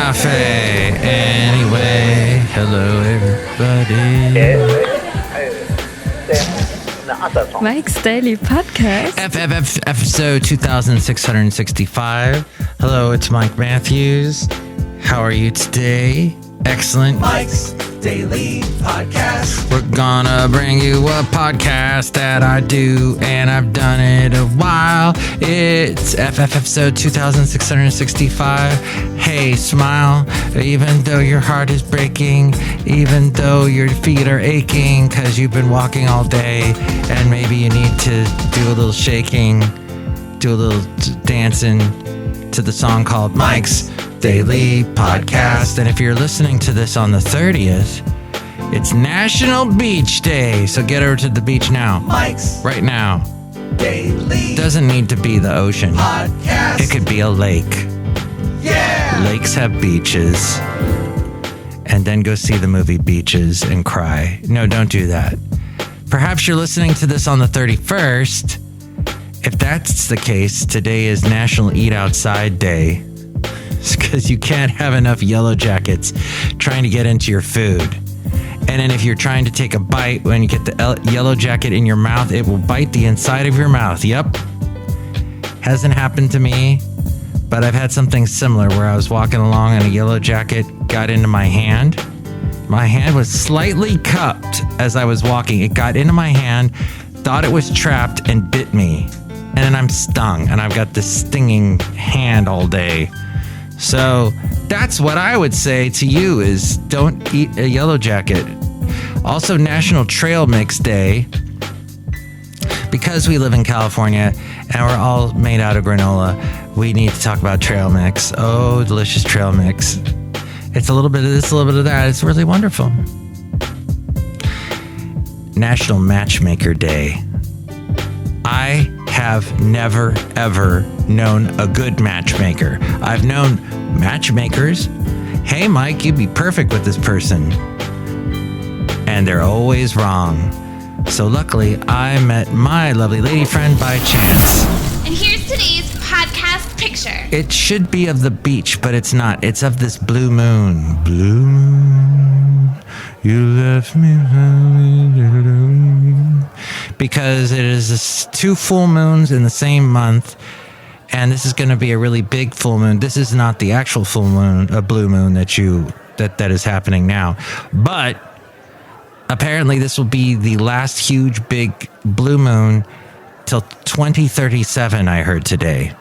Café Anyway. Hello, everybody. Mike's Daily Podcast. Episode 2665. Hello, it's Mike Matthews. How are you today? Excellent. Mike's Daily Podcast. We're gonna bring you a podcast that I do, and I've done it a while. It's episode 2665. Hey, smile, even though your heart is breaking, even though your feet are aching, because you've been walking all day, and maybe you need to do a little shaking, do a little dancing to the song called Mike's Daily Podcast. And if you're listening to this on the 30th, it's National Beach Day. So get over to the beach now. Mike's right now. Daily Doesn't need to be the ocean. Podcast. It could be a lake. Yeah. Lakes have beaches. And then go see the movie Beaches and cry. No, don't do that. Perhaps you're listening to this on the 31st. If that's the case, today is National Eat Outside Day. Because you can't have enough yellow jackets trying to get into your food. And then if you're trying to take a bite, when you get the yellow jacket in your mouth, it will bite the inside of your mouth. Yep. Hasn't happened to me, but I've had something similar where I was walking along and a yellow jacket got into my hand. My hand was slightly cupped as I was walking. It got into my hand, thought it was trapped, and bit me. And then I'm stung, and I've got this stinging hand all day. So that's what I would say to you is don't eat a yellow jacket. Also, National Trail Mix Day. Because we live in California and we're all made out of granola, we need to talk about trail mix. Oh, delicious trail mix. It's a little bit of this, a little bit of that. It's really wonderful. National Matchmaker Day. I have never, ever known a good matchmaker. I've known matchmakers. Hey, Mike, you'd be perfect with this person. And they're always wrong. So luckily, I met my lovely lady friend by chance. And here's today's podcast picture. It should be of the beach, but it's not. It's of this blue moon. Blue moon, you left me. Because it is two full moons in the same month, and this is going to be a really big full moon. This is not the actual full moon, a blue moon that is happening now, but apparently this will be the last huge big blue moon till 2037. I heard today.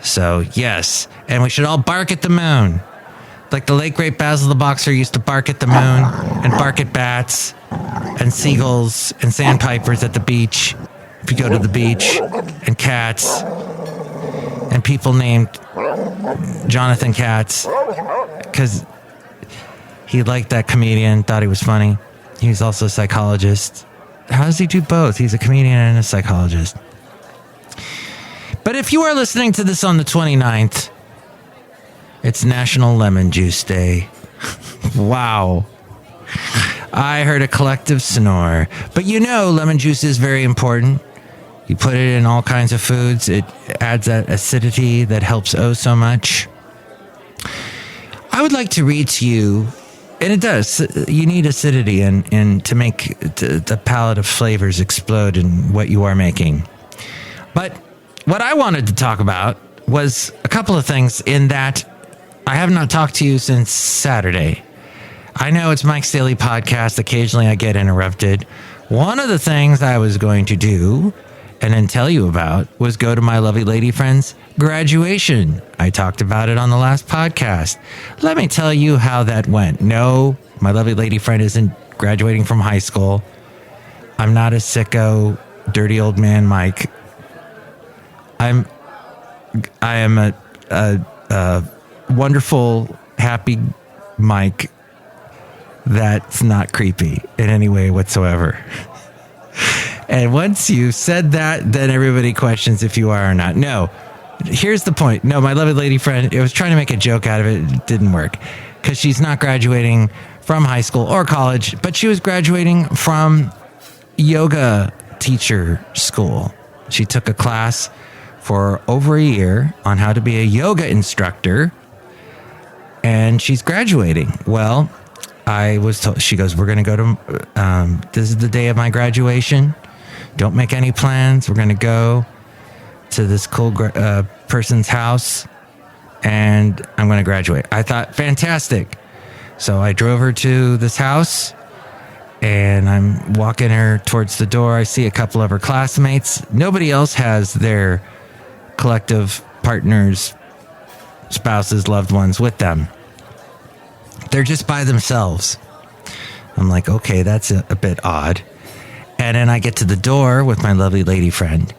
So yes, and we should all bark at the moon, like the late great Basil the Boxer used to bark at the moon and bark at bats and seagulls and sandpipers at the beach. If you go to the beach, and cats and people named Jonathan Katz because he liked that comedian, thought he was funny. He's also a psychologist. How does he do both? He's a comedian and a psychologist. But if you are listening to this on the 29th, it's National Lemon Juice Day. Wow. I heard a collective snore. But you know, lemon juice is very important. You put it in all kinds of foods. It adds that acidity that helps oh so much. I would like to read to you, and it does. You need acidity and to make the palette of flavors explode in what you are making. But what I wanted to talk about was a couple of things in that I have not talked to you since Saturday. I know it's Mike's Daily Podcast. Occasionally I get interrupted. One of the things I was going to do and then tell you about was go to my lovely lady friend's graduation. I talked about it on the last podcast. Let me tell you how that went. No, my lovely lady friend isn't graduating from high school. I'm not a sicko, dirty old man Mike. I am a wonderful, happy Mike that's not creepy in any way whatsoever. And once you said that, then everybody questions if you are or not. No, here's the point. No, my lovely lady friend, it was trying to make a joke out of it. It didn't work because she's not graduating from high school or college, but she was graduating from yoga teacher school. She took a class for over a year on how to be a yoga instructor. and she's graduating. Well, I was told, she goes, we're going to go to, this is the day of my graduation. Don't make any plans. We're going to go to this cool person's house, and I'm going to graduate. I thought, fantastic. So I drove her to this house, and I'm walking her towards the door. I see a couple of her classmates. Nobody else has their collective partners, spouses, loved ones with them. They're just by themselves. I'm like, okay, that's a bit odd. And then I get to the door with my lovely lady friend,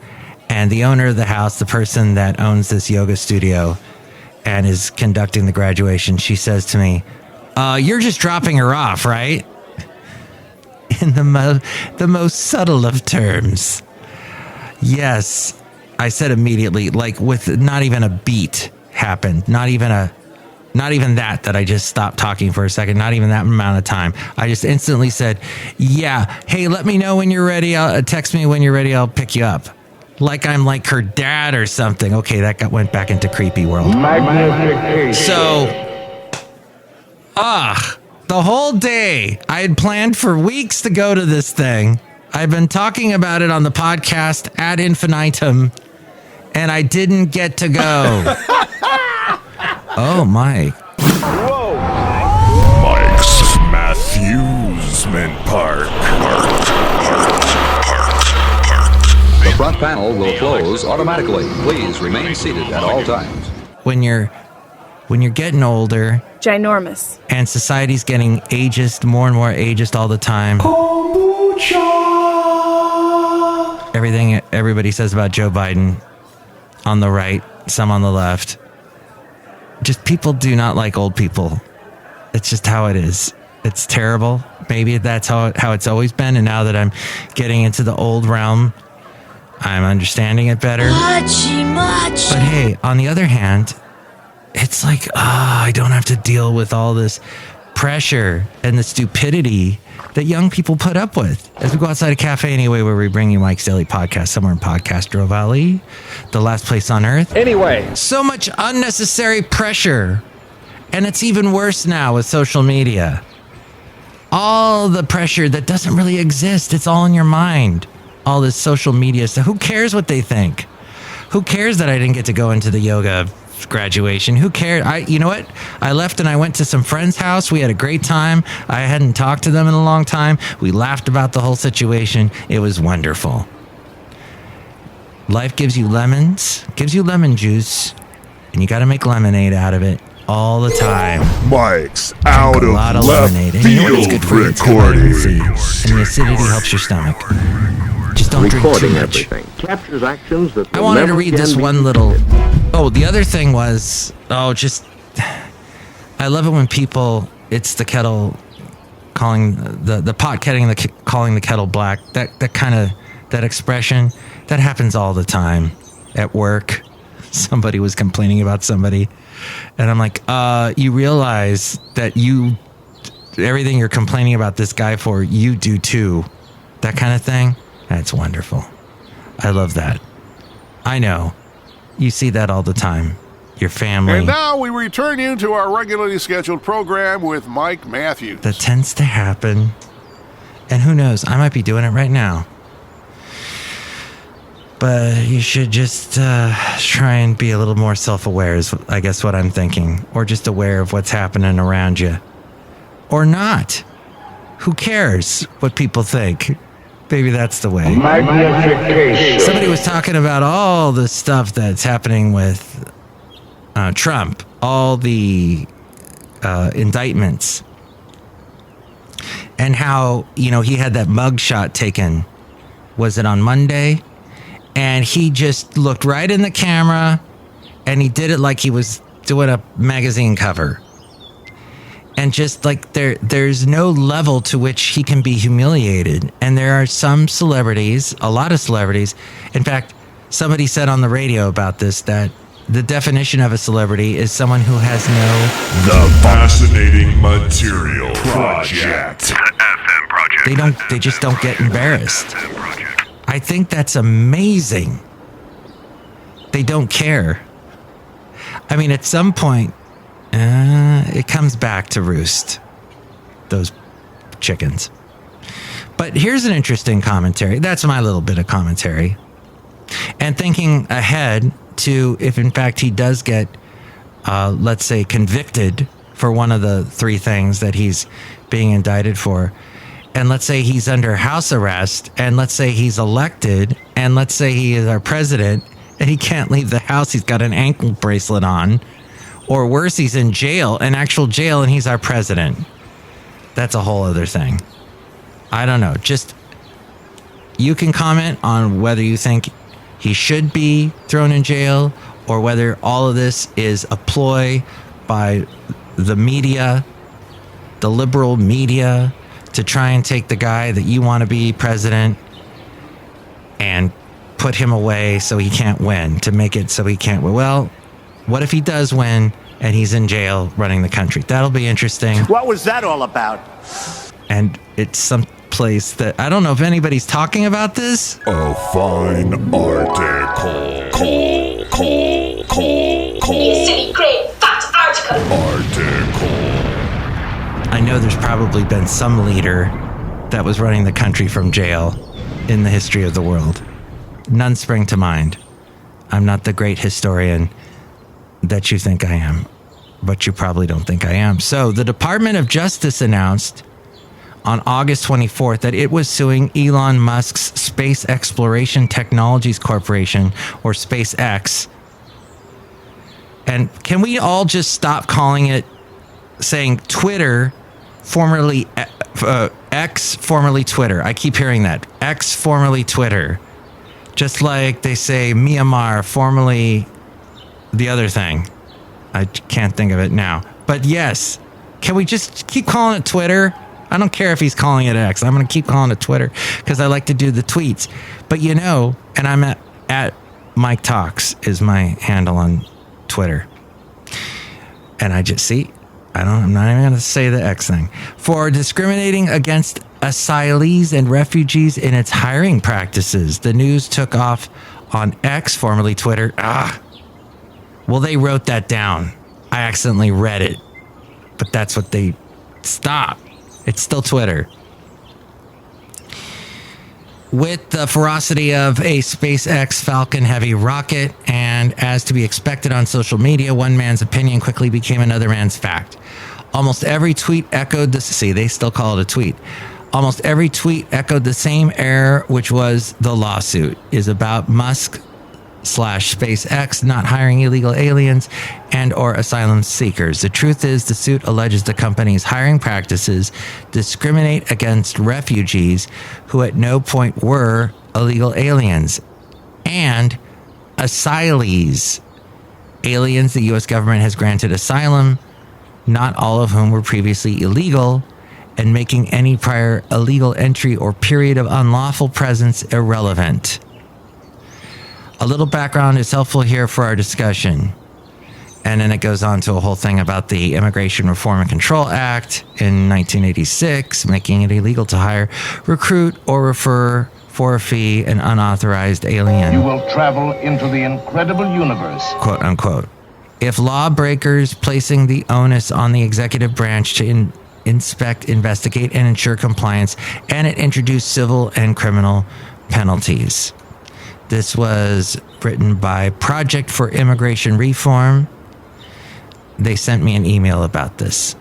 and the owner of the house, the person that owns this yoga studio and is conducting the graduation, she says to me, you're just dropping her off, right? In the most subtle of terms. Yes, I said immediately, like with not even a beat happened, not even that I just stopped talking for a second, not even that amount of time. I just instantly said, yeah, hey, let me know when you're ready. Text me when you're ready. I'll pick you up. Like I'm like her dad or something. Okay, that went back into creepy world. So, the whole day I had planned for weeks to go to this thing. I've been talking about it on the podcast ad infinitum, and I didn't get to go. Oh, Mike. Whoa. Mike's Matthewsman Park. The front panel will close automatically. Please remain seated at all times. When you're getting older, Ginormous. and society's getting ageist, more and more ageist all the time. Everything everybody says about Joe Biden on the right, some on the left. Just people do not like old people. It's just how it is. It's terrible. Maybe that's how it's always been. And now that I'm getting into the old realm, I'm understanding it better. But hey, on the other hand, it's like, I don't have to deal with all this pressure and the stupidity that young people put up with. As we go outside of Café Anyway, where we bring you Mike's Daily Podcast, somewhere in Podcastro Valley, the last place on earth. Anyway. So much unnecessary pressure. And it's even worse now with social media. All the pressure that doesn't really exist. It's all in your mind. All this social media stuff. Who cares what they think? Who cares that I didn't get to go into the yoga graduation? Who cared? You know what? I left and I went to some friend's house. We had a great time. I hadn't talked to them in a long time. We laughed about the whole situation. It was wonderful. Life gives you lemons, gives you lemon juice, and you got to make lemonade out of it all the time. Mike's out Drink a lot of left lemonade. And you know what? It's good for you. It's got vitamin C, recordings. and the acidity helps your stomach. Just don't drink too much. Everything. Captures actions that I wanted to read this one little... Oh, the other thing was... I love it when people... It's the kettle calling... The pot calling the kettle black. That kind of... That expression, that happens all the time. At work, somebody was complaining about somebody. And I'm like, you realize that everything you're complaining about this guy for, you do too. That kind of thing. That's wonderful. I love that. I know. You see that all the time. Your family. And now we return you to our regularly scheduled program with Mike Matthews. That tends to happen. And who knows? I might be doing it right now. But you should just try and be a little more self-aware is, I guess, what I'm thinking. Or just aware of what's happening around you. Or not. Who cares what people think? Maybe that's the way. Somebody was talking about all the stuff that's happening with Trump. All the indictments. And how, he had that mugshot taken. Was it on Monday? And he just looked right in the camera, and he did it like he was doing a magazine cover. And just like there's no level to which he can be humiliated. And there are some celebrities, a lot of celebrities. In fact, somebody said on the radio about this that the definition of a celebrity is someone who has no... The Fascinating Material Project. They just don't get embarrassed. I think that's amazing. They don't care. I mean, at some point, it comes back to roost. Those chickens. But here's an interesting commentary. That's my little bit of commentary. And thinking ahead to if, in fact, he does get, let's say, convicted for one of the three things that he's being indicted for. And let's say he's under house arrest. And let's say he's elected. And let's say he is our president. And he can't leave the house. He's got an ankle bracelet on. Or worse, he's in jail, an actual jail, and he's our president. That's a whole other thing. I don't know. Just, you can comment on whether you think he should be thrown in jail or whether all of this is a ploy by the media, the liberal media, to try and take the guy that you want to be president and put him away so he can't win, to make it so he can't win. Well, what if he does win and he's in jail running the country? That'll be interesting. What was that all about? And it's some place that I don't know if anybody's talking about this. A fine article. You silly, great, fat article. I know there's probably been some leader that was running the country from jail in the history of the world. None spring to mind. I'm not the great historian that you think I am, but you probably don't think I am. So the Department of Justice announced on August 24th that it was suing Elon Musk's Space Exploration Technologies Corporation, or SpaceX. And can we all just stop calling it, saying Twitter, formerly X, formerly Twitter? I keep hearing that. X, formerly Twitter. Just like they say Myanmar, formerly the other thing. I can't think of it now. But yes, can we just keep calling it Twitter? I don't care if he's calling it X. I'm going to keep calling it Twitter because I like to do the tweets. But you know, and I'm at Mike Talks is my handle on Twitter. And I just I'm not even going to say the X thing. For discriminating against asylees and refugees in its hiring practices. The news took off on X, formerly Twitter. Well, they wrote that down. I accidentally read it. But that's what they... Stop. It's still Twitter. With the ferocity of a SpaceX Falcon Heavy rocket, and as to be expected on social media, one man's opinion quickly became another man's fact. Almost every tweet echoed this. See, they still call it a tweet. Almost every tweet echoed the same error, which was the lawsuit is about Musk/SpaceX not hiring illegal aliens and or asylum seekers. The truth is, the suit alleges the company's hiring practices discriminate against refugees who at no point were illegal aliens and asylees, aliens the U.S. government has granted asylum, not all of whom were previously illegal, and making any prior illegal entry or period of unlawful presence irrelevant. A little background is helpful here for our discussion. And then it goes on to a whole thing about the Immigration Reform and Control Act in 1986, making it illegal to hire, recruit, or refer for a fee an unauthorized alien. You will travel into the incredible universe. Quote unquote. If lawbreakers placing the onus on the executive branch to inspect, investigate, and ensure compliance, and it introduced civil and criminal penalties. This was written by Project for Immigration Reform. They sent me an email about this.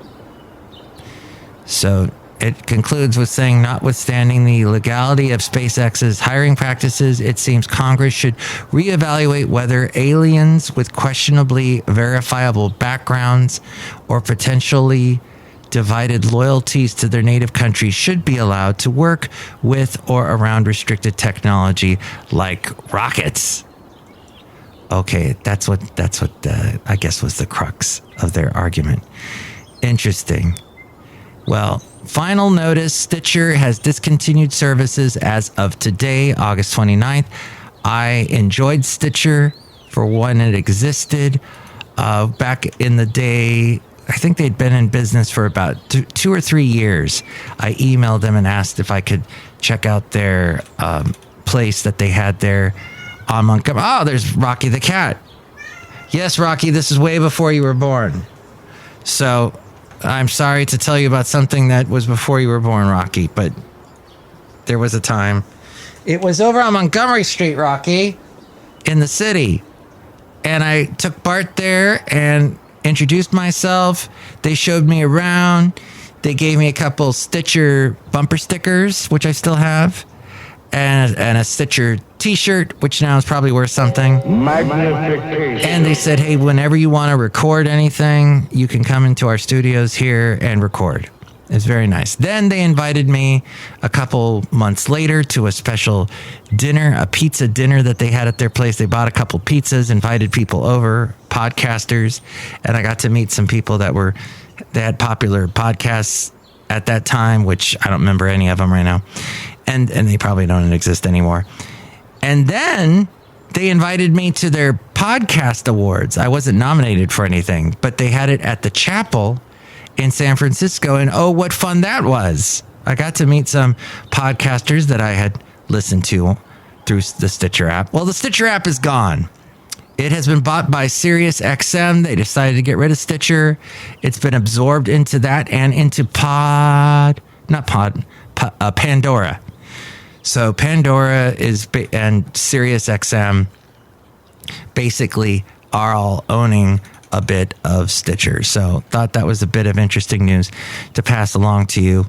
So it concludes with saying, notwithstanding the legality of SpaceX's hiring practices, it seems Congress should reevaluate whether aliens with questionably verifiable backgrounds or potentially divided loyalties to their native country should be allowed to work with or around restricted technology like rockets. Okay, that's what I guess was the crux of their argument. Interesting. Well, final notice, Stitcher has discontinued services as of today, August 29th. I enjoyed Stitcher for when it existed. Back in the day, I think they'd been in business for about 2 or 3 years. I emailed them and asked if I could check out their place that they had there on Montgomery. Oh, there's Rocky the cat. Yes, Rocky, this is way before you were born. So I'm sorry to tell you about something that was before you were born, Rocky, but there was a time. It was over on Montgomery Street, Rocky, in the city. And I took Bart there and introduced myself. They showed me around. They gave me a couple Stitcher bumper stickers, which I still have, and a Stitcher t-shirt, which now is probably worth something. Magnification. And they said, hey, whenever you want to record anything, you can come into our studios here and record. It's very nice. Then they invited me a couple months later to a special dinner, a pizza dinner that they had at their place. They bought a couple pizzas, invited people over, podcasters, and I got to meet some people that had popular podcasts at that time, which I don't remember any of them right now. And they probably don't exist anymore. And then they invited me to their podcast awards. I wasn't nominated for anything, but they had it at the chapel in San Francisco, and oh, what fun that was. I got to meet some podcasters that I had listened to through the Stitcher app. Well, the Stitcher app is gone. It has been bought by SiriusXM. They decided to get rid of Stitcher. It's been absorbed into that and into Pandora. So Pandora and SiriusXM basically are all owning a bit of Stitcher. So thought that was a bit of interesting news to pass along to you.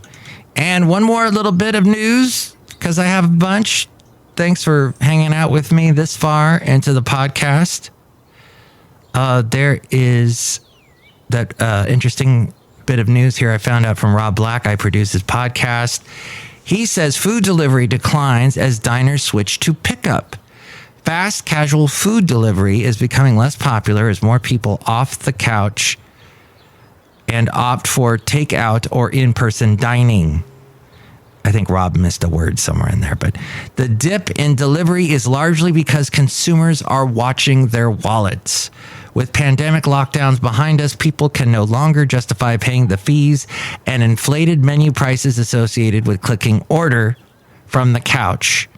And one more little bit of news, because I have a bunch. Thanks for hanging out with me this far into the podcast. There is that interesting bit of news here I found out from Rob Black. I produce his podcast. He says food delivery declines as diners switch to pickup. Fast casual food delivery is becoming less popular as more people off the couch and opt for takeout or in-person dining. I think Rob missed a word somewhere in there, but the dip in delivery is largely because consumers are watching their wallets. With pandemic lockdowns behind us, people can no longer justify paying the fees and inflated menu prices associated with clicking order from the couch.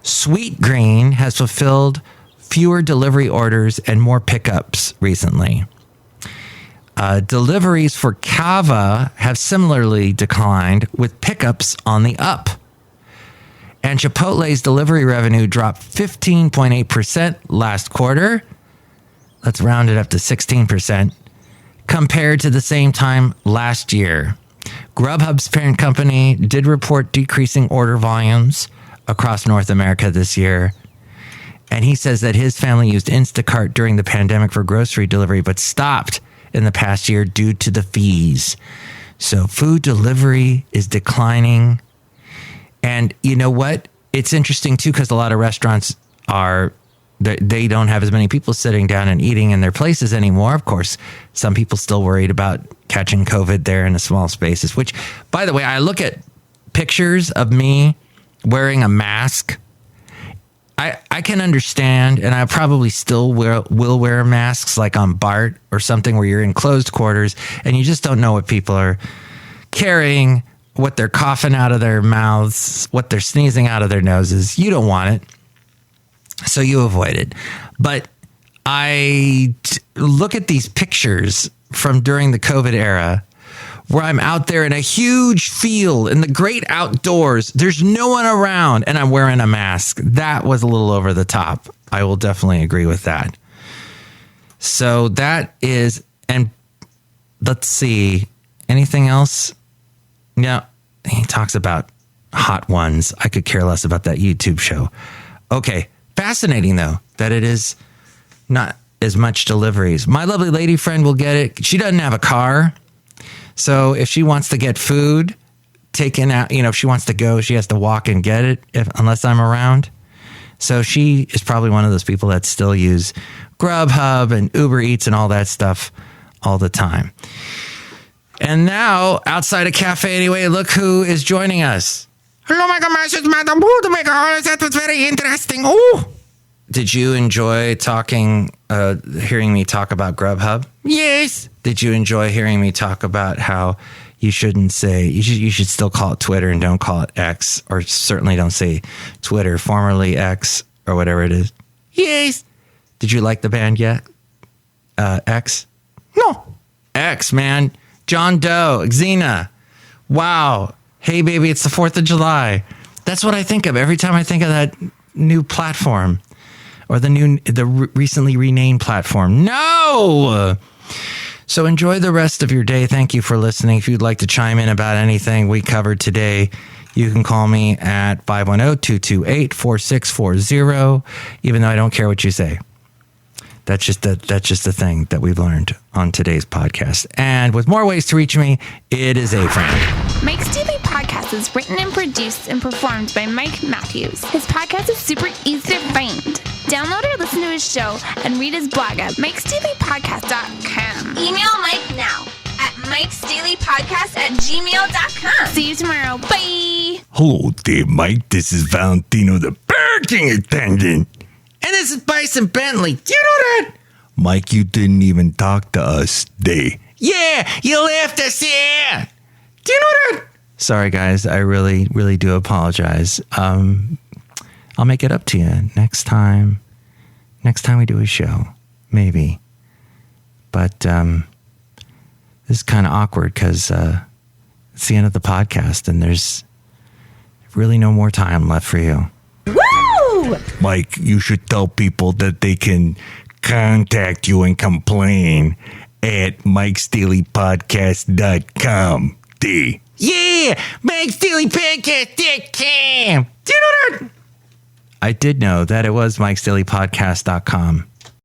Sweet Green has fulfilled fewer delivery orders and more pickups recently. Deliveries for Cava have similarly declined, with pickups on the up. And Chipotle's delivery revenue dropped 15.8% last quarter. Let's round it up to 16% compared to the same time last year. Grubhub's parent company did report decreasing order volumes across North America this year. And he says that his family used Instacart during the pandemic for grocery delivery, but stopped in the past year due to the fees. So food delivery is declining. And you know what? It's interesting too, because a lot of restaurants they don't have as many people sitting down and eating in their places anymore. Of course, some people still worried about catching COVID there in the small spaces, which, by the way, I look at pictures of me wearing a mask. I can understand, and I probably still will wear masks like on BART or something where you're in closed quarters and you just don't know what people are carrying, what they're coughing out of their mouths, what they're sneezing out of their noses. You don't want it, so you avoid it. But I look at these pictures from during the COVID era where I'm out there in a huge field in the great outdoors. There's no one around and I'm wearing a mask. That was a little over the top. I will definitely agree with that. So that is, and let's see, anything else? Yeah, he talks about Hot Ones. I could care less about that YouTube show. Okay, fascinating though, that it is not as much deliveries. My lovely lady friend will get it. She doesn't have a car. So if she wants to get food taken out, if she wants to go, she has to walk and get it unless I'm around. So she is probably one of those people that still use Grubhub and Uber Eats and all that stuff all the time. And now, outside of Café Anyway, look who is joining us. Hello, my gosh, it's Madame Rootabega. That was very interesting. Oh, did you enjoy hearing me talk about Grubhub? Yes. Did you enjoy hearing me talk about how you shouldn't say, you should still call it Twitter and don't call it X, or certainly don't say Twitter, formerly X, or whatever it is? Yes. Did you like the band yet? X? No. X, man. John Doe, Xena. Wow. Hey, baby, it's the 4th of July. That's what I think of every time I think of that new platform or the recently renamed platform. No! So enjoy the rest of your day. Thank you for listening. If you'd like to chime in about anything we covered today, you can call me at 510-228-4640, even though I don't care what you say. That's just the thing that we've learned on today's podcast. And with more ways to reach me, it is A-Friend. Mike's Daily Podcast is written and produced and performed by Mike Matthews. His podcast is super easy to find. Download or listen to his show and read his blog at mikesdailypodcast.com. Email Mike now at mikesdailypodcast@gmail.com. See you tomorrow. Bye. Hello there, Mike. This is Valentino, the parking attendant. And this is Bison Bentley. Do you know that? Mike, you didn't even talk to us today. Yeah, you left us here. Do you know that? Sorry, guys. I really, really do apologize. I'll make it up to you next time. Next time we do a show, maybe. But this is kind of awkward because it's the end of the podcast and there's really no more time left for you. Mike, you should tell people that they can contact you and complain at mikesdailypodcast.com. Yeah, mikesdailypodcast.com. Do you know that? I did know that it was mikesdailypodcast.com.